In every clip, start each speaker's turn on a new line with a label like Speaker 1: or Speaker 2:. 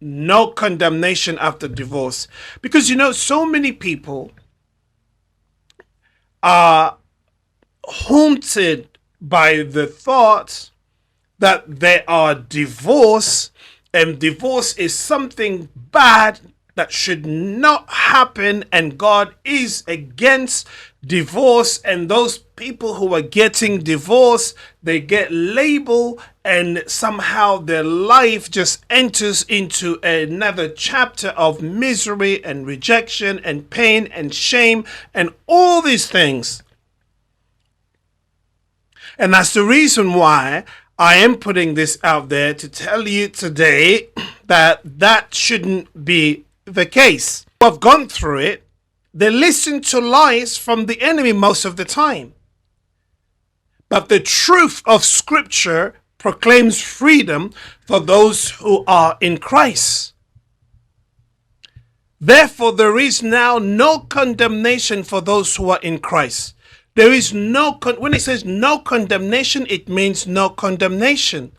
Speaker 1: no condemnation after divorce. Because, so many people are haunted by the thought that they are divorced, and divorce is something bad that should not happen, and God is against divorce. And those people who are getting divorced, they get labeled, and somehow their life just enters into another chapter of misery and rejection and pain and shame and all these things. And that's the reason why I am putting this out there, to tell you today that shouldn't be the case. Who have gone through it, they listen to lies from the enemy most of the time. But the truth of Scripture proclaims freedom for those who are in Christ. Therefore, there is now no condemnation for those who are in Christ. There is no, when it says no condemnation, it means no condemnation.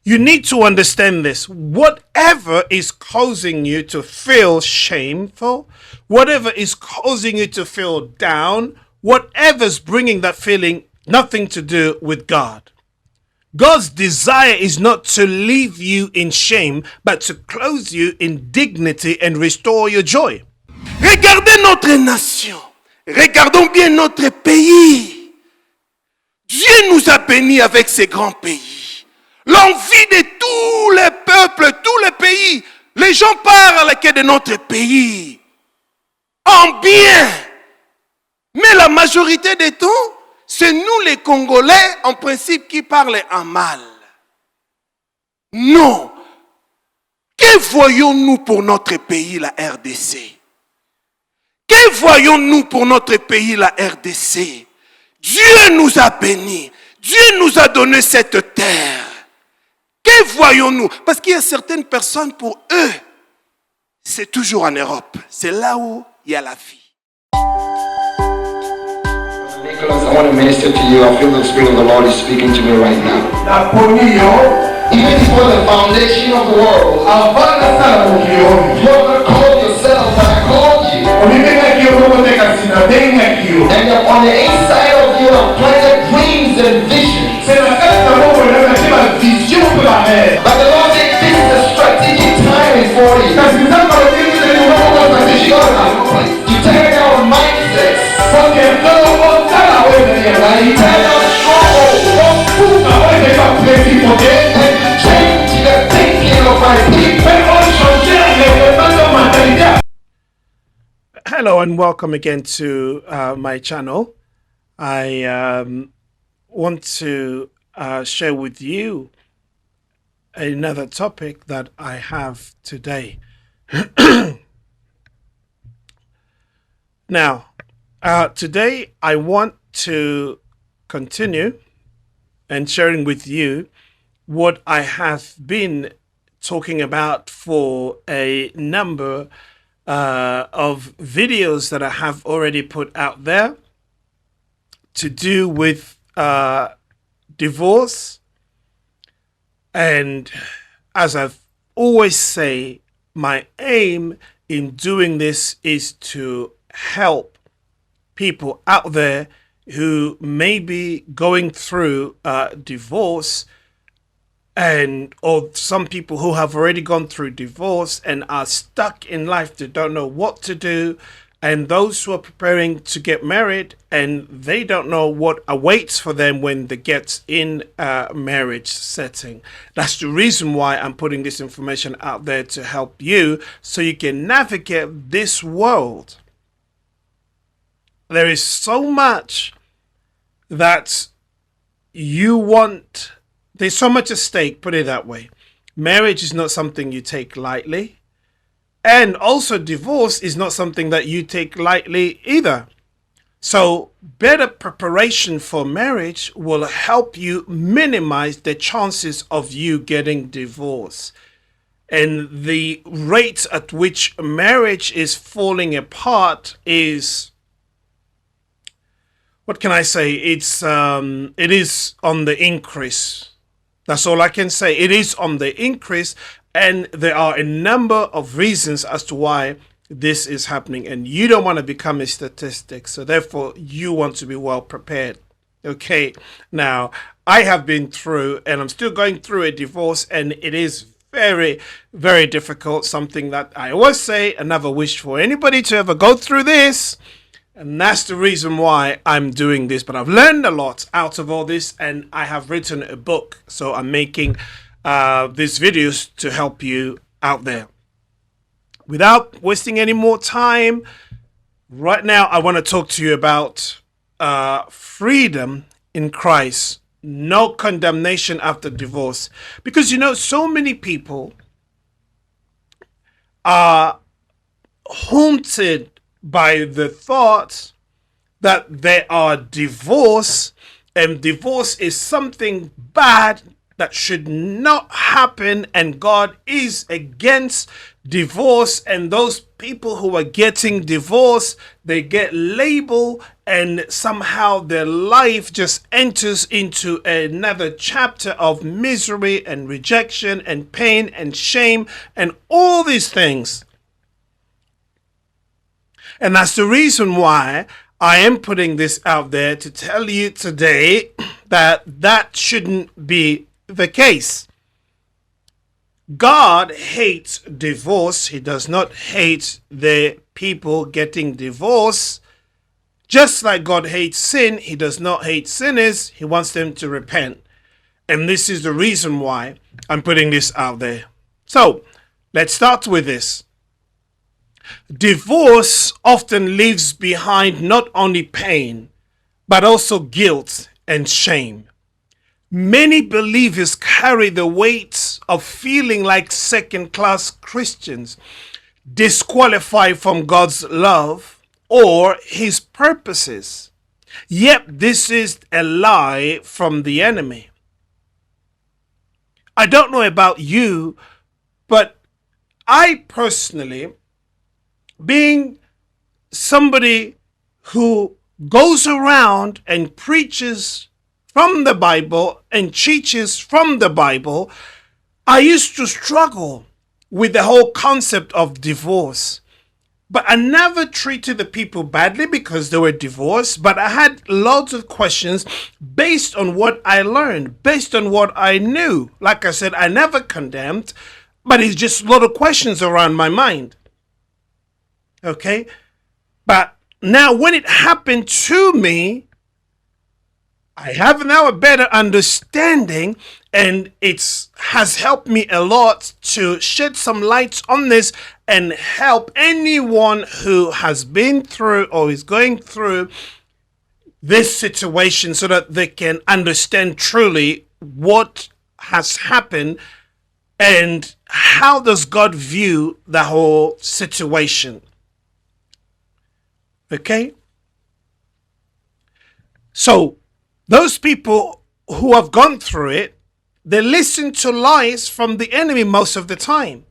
Speaker 1: You need to understand this. Whatever is causing you to feel shameful, whatever is causing you to feel down, whatever's bringing that feeling, nothing to do with God. God's desire is not to leave you in shame, but to clothe you in dignity and restore your joy.
Speaker 2: Regardez notre nation. Regardons bien notre pays. Dieu nous a bénis avec ces grands pays. L'envie de tous les peuples, tous les pays. Les gens parlent que de notre pays en bien. Mais la majorité des temps, c'est nous les Congolais, en principe, qui parlent en mal. Non. Que voyons-nous pour notre pays, la RDC? Que voyons-nous pour notre pays, la RDC? Dieu nous a bénis. Dieu nous a donné cette terre. Que voyons-nous? Parce qu'il y a certaines personnes, pour eux, c'est toujours en Europe. C'est là où il y a la vie.
Speaker 3: Nicholas, I want to minister to you. I feel the Spirit of the Lord is speaking to me right now. Even before the foundation of the world, you're going to call yourself when I called you. And on the inside of you are planted dreams and visions. But the Lord said this is a strategic timing for you. You tear down mindsets. You tear down strongholds. And you change the thinking of my people.
Speaker 1: Hello and welcome again to my channel. I want to share with you another topic that I have today. Now, today I want to continue and sharing with you what I have been talking about for a number of videos that I have already put out there, to do with divorce. And as I've always say, my aim in doing this is to help people out there who may be going through divorce, and or some people who have already gone through divorce and are stuck in life. They don't know what to do, and those who are preparing to get married and they don't know what awaits for them when they get in a marriage setting. That's the reason why I'm putting this information out there, to help you so you can navigate this world. There is so much that you want. There's so much at stake, put it that way. Marriage is not something you take lightly. And also divorce is not something that you take lightly either. So better preparation for marriage will help you minimize the chances of you getting divorced. And the rate at which marriage is falling apart is, what can I say? It is on the increase. That's all I can say. It is on the increase, And there are a number of reasons as to why this is happening. And you don't want to become a statistic. So therefore, you want to be well prepared. Okay. Now, I have been through, and I'm still going through a divorce, and it is very, very difficult. Something that I always say, I never wish for anybody to ever go through this. And that's the reason why I'm doing this. But I've learned a lot out of all this, and I have written a book. So I'm making these videos to help you out there. Without wasting any more time, right now I want to talk to you about freedom in Christ. No condemnation after divorce. Because so many people are haunted by the thought that they are divorced, and divorce is something bad that should not happen, and God is against divorce. And those people who are getting divorced, they get labeled, and somehow their life just enters into another chapter of misery and rejection and pain and shame and all these things. And that's the reason why I am putting this out there, to tell you today that shouldn't be the case. God hates divorce. He does not hate the people getting divorced. Just like God hates sin, he does not hate sinners. He wants them to repent. And this is the reason why I'm putting this out there. So let's start with this. Divorce often leaves behind not only pain, but also guilt and shame. Many believers carry the weight of feeling like second-class Christians, disqualified from God's love or his purposes. Yet this is a lie from the enemy. I don't know about you, but I personally, being somebody who goes around and preaches from the Bible and teaches from the Bible, I used to struggle with the whole concept of divorce. But I never treated the people badly because they were divorced, but I had lots of questions based on what I learned, based on what I knew. Like I said, I never condemned, but it's just a lot of questions around my mind. Okay? But now when it happened to me, I have now a better understanding, and it has helped me a lot to shed some light on this and help anyone who has been through or is going through this situation so that they can understand truly what has happened and how does God view the whole situation. Okay? So, those people who have gone through it, they listen to lies from the enemy most of the time.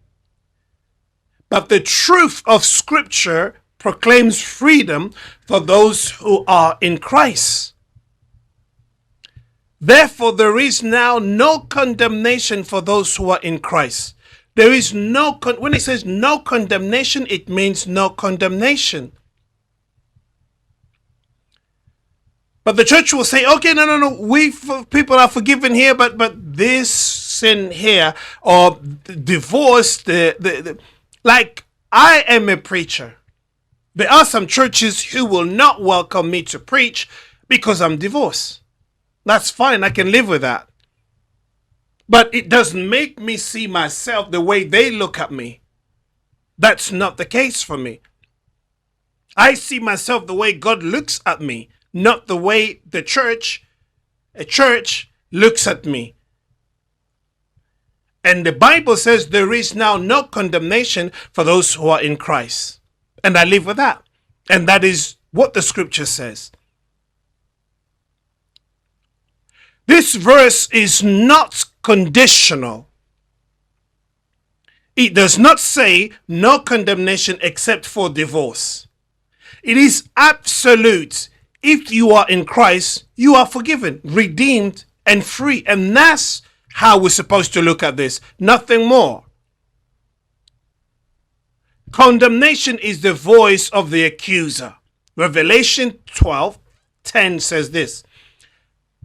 Speaker 1: But the truth of Scripture proclaims freedom for those who are in Christ. Therefore, there is now no condemnation for those who are in Christ. There is no, when it says no condemnation, it means no condemnation. But the church will say, okay, no, people are forgiven here, but this sin here, or divorce, like, I am a preacher. There are some churches who will not welcome me to preach because I'm divorced. That's fine, I can live with that. But it doesn't make me see myself the way they look at me. That's not the case for me. I see myself the way God looks at me, not the way a church looks at me. And the Bible says there is now no condemnation for those who are in Christ. And I live with that. And that is what the Scripture says. This verse is not conditional. It does not say no condemnation except for divorce. It is absolute. If you are in Christ, you are forgiven, redeemed, and free. And that's how we're supposed to look at this. Nothing more. Condemnation is the voice of the accuser. Revelation 12:10 says this.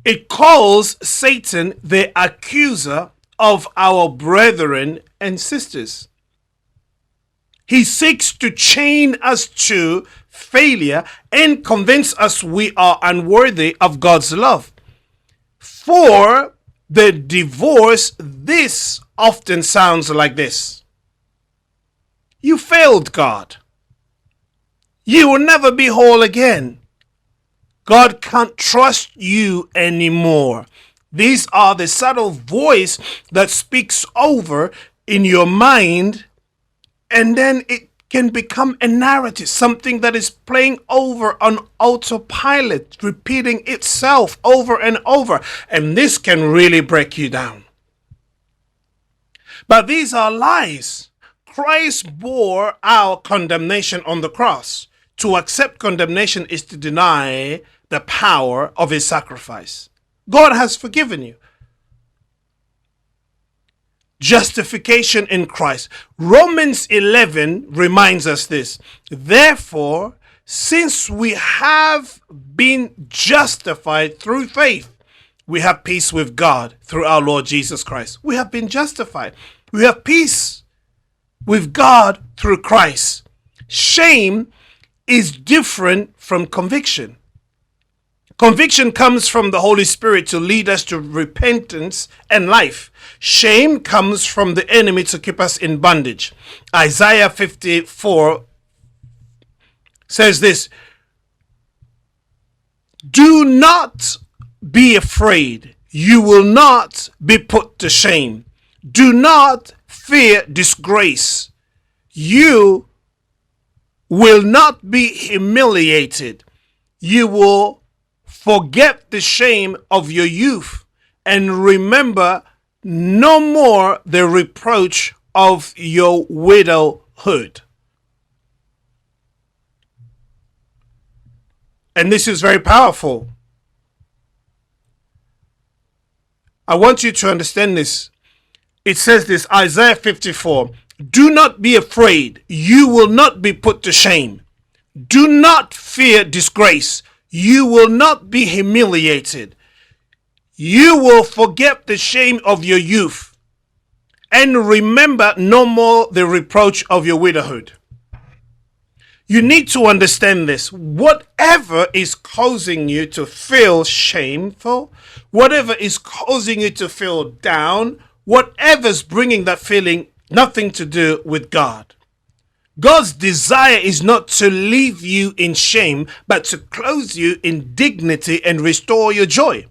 Speaker 1: It calls Satan the accuser of our brethren and sisters. He seeks to chain us to failure and convince us we are unworthy of God's love. For the divorce, this often sounds like this. You failed God. You will never be whole again. God can't trust you anymore. These are the subtle voice that speaks over in your mind, and then it can become a narrative, something that is playing over on autopilot, repeating itself over and over. And this can really break you down. But these are lies. Christ bore our condemnation on the cross. To accept condemnation is to deny the power of his sacrifice. God has forgiven you. Justification in Christ. Romans 11 reminds us this. Therefore, since we have been justified through faith, we have peace with God through our Lord Jesus Christ. We have been justified. We have peace with God through Christ. Shame is different from conviction. Conviction comes from the Holy Spirit to lead us to repentance and life. Shame comes from the enemy to keep us in bondage. Isaiah 54 says this. Do not be afraid. You will not be put to shame. Do not fear disgrace. You will not be humiliated. You will forget the shame of your youth and remember no more the reproach of your widowhood. And this is very powerful. I want you to understand this. It says this, Isaiah 54. Do not be afraid. You will not be put to shame. Do not fear disgrace. You will not be humiliated. You will forget the shame of your youth and remember no more the reproach of your widowhood. You need to understand this. Whatever is causing you to feel shameful, whatever is causing you to feel down, whatever's bringing that feeling, nothing to do with God. God's desire is not to leave you in shame, but to clothe you in dignity and restore your joy.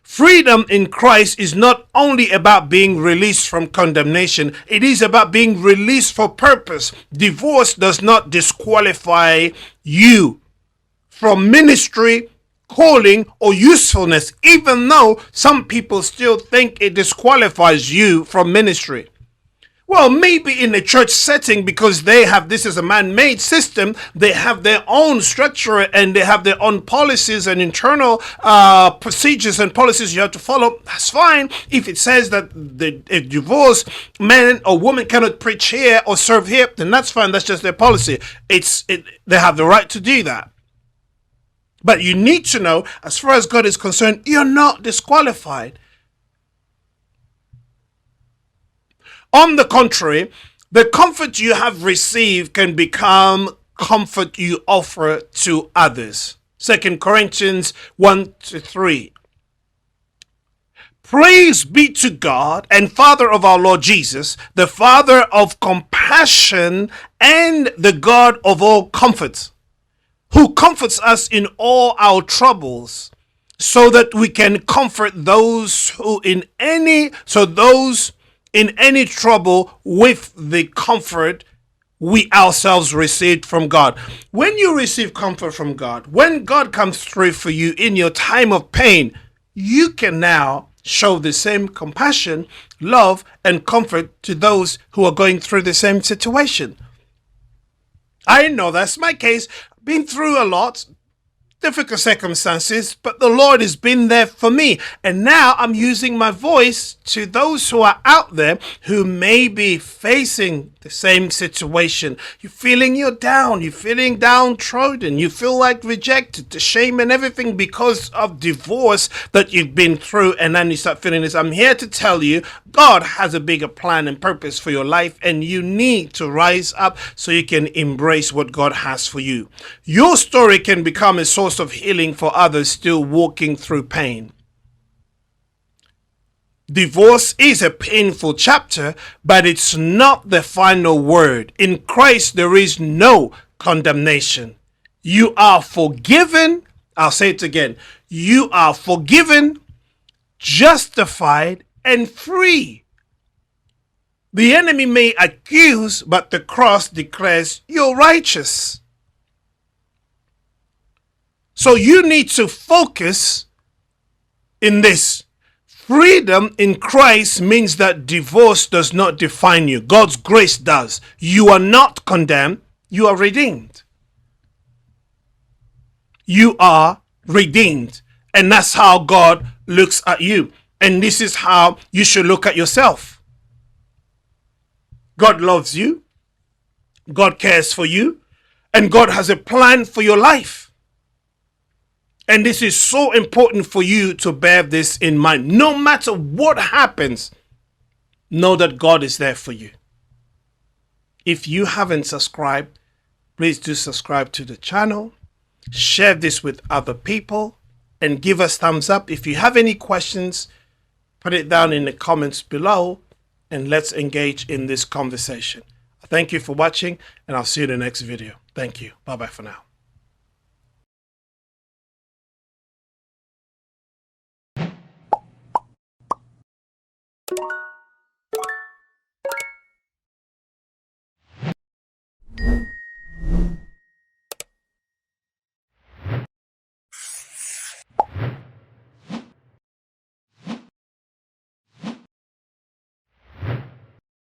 Speaker 1: Freedom in Christ is not only about being released from condemnation, it is about being released for purpose. Divorce does not disqualify you from ministry, calling, or usefulness, even though some people still think it disqualifies you from ministry. Well, maybe in a church setting, because they have this as a man-made system, they have their own structure and they have their own policies and internal procedures and policies you have to follow. That's fine. If it says that a divorced man or woman cannot preach here or serve here, then that's fine. That's just their policy. They have the right to do that. But you need to know, as far as God is concerned, you're not disqualified. On the contrary, the comfort you have received can become comfort you offer to others. 2 Corinthians 1-3. Praise be to God and Father of our Lord Jesus, the Father of compassion and the God of all comfort, who comforts us in all our troubles, so that we can comfort those in any trouble with the comfort we ourselves received from God. When you receive comfort from God, when God comes through for you in your time of pain, you can now show the same compassion, love, and comfort to those who are going through the same situation. I know that's my case. Been through a lot. difficult circumstances, but the Lord has been there for me. And now I'm using my voice to those who are out there who may be facing the same situation. You're feeling you're down, you're feeling downtrodden, you feel like rejected, the shame and everything because of divorce that you've been through. And then you start feeling this. I'm here to tell you, God has a bigger plan and purpose for your life, and you need to rise up so you can embrace what God has for you. Your story can become a source of healing for others still walking through pain. Divorce is a painful chapter, but it's not the final word. In Christ, there is no condemnation. You are forgiven. I'll say it again. You are forgiven, justified, and free. The enemy may accuse, but the cross declares you're righteous. So you need to focus in this. Freedom in Christ means that divorce does not define you. God's grace does. You are not condemned. You are redeemed. You are redeemed. And that's how God looks at you. And this is how you should look at yourself. God loves you. God cares for you. And God has a plan for your life. And this is so important for you to bear this in mind. No matter what happens, know that God is there for you. If you haven't subscribed, please do subscribe to the channel. Share this with other people and give us thumbs up. If you have any questions, put it down in the comments below and let's engage in this conversation. Thank you for watching, and I'll see you in the next video. Thank you. Bye-bye for now.